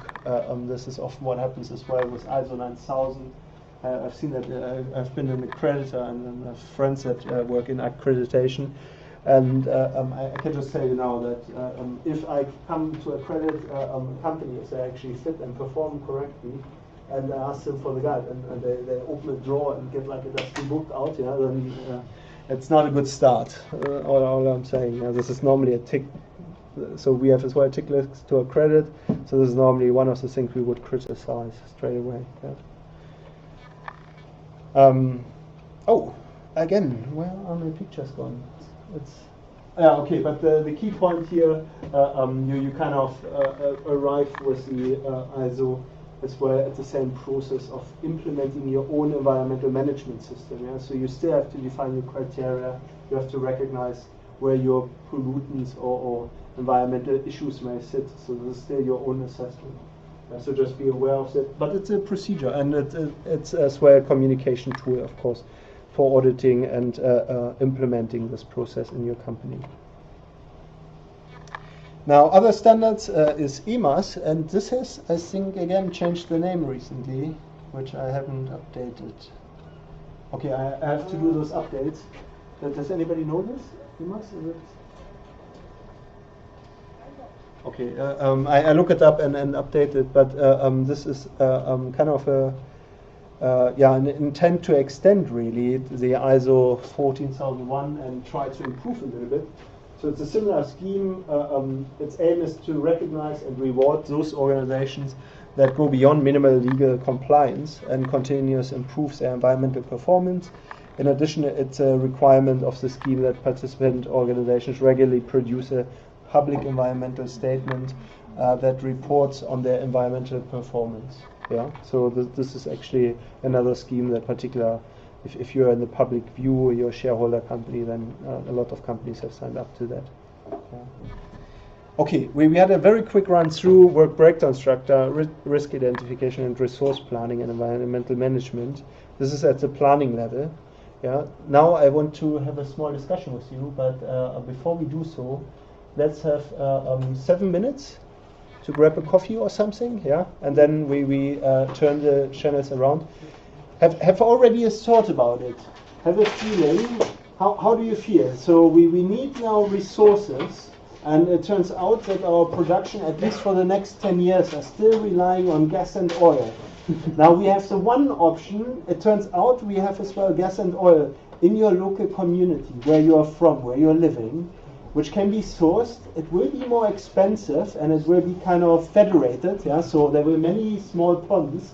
This is often what happens as well with ISO 9000. I've seen that. I've been an accreditor and have friends that work in accreditation. And I can just tell you now that if I come to accredit a company, if they actually fit and perform correctly, and I ask them for the guide, and they open a drawer and get like a dusty book out, then it's not a good start. All I'm saying, this is normally a tick. So we have as well a tick list to accredit. So this is normally one of the things we would criticize straight away. Again, where are my pictures gone? Okay, but the key point here, you kind of arrive with the ISO as well at the same process of implementing your own environmental management system. So you still have to define your criteria. You have to recognize where your pollutants or environmental issues may sit. So this is still your own assessment. So just be aware of that. But it's a procedure, and it's as well a communication tool, of course, for auditing and implementing this process in your company. Now, other standards is EMAS, and this has, I think, again changed the name recently, which I haven't updated. Okay, I have to do those updates. Does anybody know this? EMAS? Is it? Okay, I look it up and update it, but this is kind of an intent to extend really the ISO 14001 and try to improve a little bit. So it's a similar scheme. Its aim is to recognize and reward those organizations that go beyond minimal legal compliance and continuously improve their environmental performance. In addition, it's a requirement of the scheme that participant organizations regularly produce a public environmental statement that reports on their environmental performance. So this is actually another scheme that particular, if you're in the public view, your shareholder company, then a lot of companies have signed up to that. Okay, we had a very quick run through work breakdown structure, risk identification and resource planning and environmental management. This is at the planning level. Now I want to have a small discussion with you, but before we do so, let's have 7 minutes to grab a coffee or something, and then we turn the channels around. Have already a thought about it? Have a feeling? How do you feel? So we need now resources, and it turns out that our production, at least for the next 10 years, are still relying on gas and oil. Now we have the one option. It turns out we have as well gas and oil in your local community, where you are from, where you're living, which can be sourced. It will be more expensive, and it will be kind of federated, so there will be many small ponds.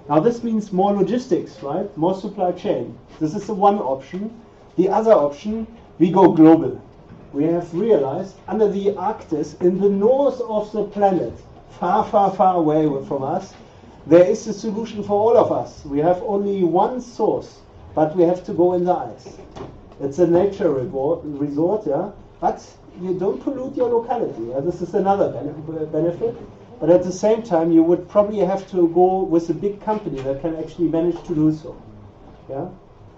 Now this means more logistics, right? More supply chain. This is the one option. The other option, we go global. We have realized under the Arctic, in the north of the planet, far, far, far away from us, there is a solution for all of us. We have only one source, but we have to go in the ice. It's a nature resort, but you don't pollute your locality. This is another benefit. But at the same time, you would probably have to go with a big company that can actually manage to do so.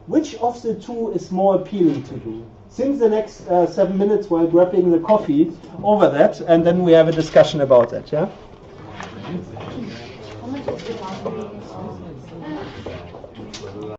Which of the two is more appealing to you? Think the next 7 minutes while grabbing the coffee over that, and then we have a discussion about that.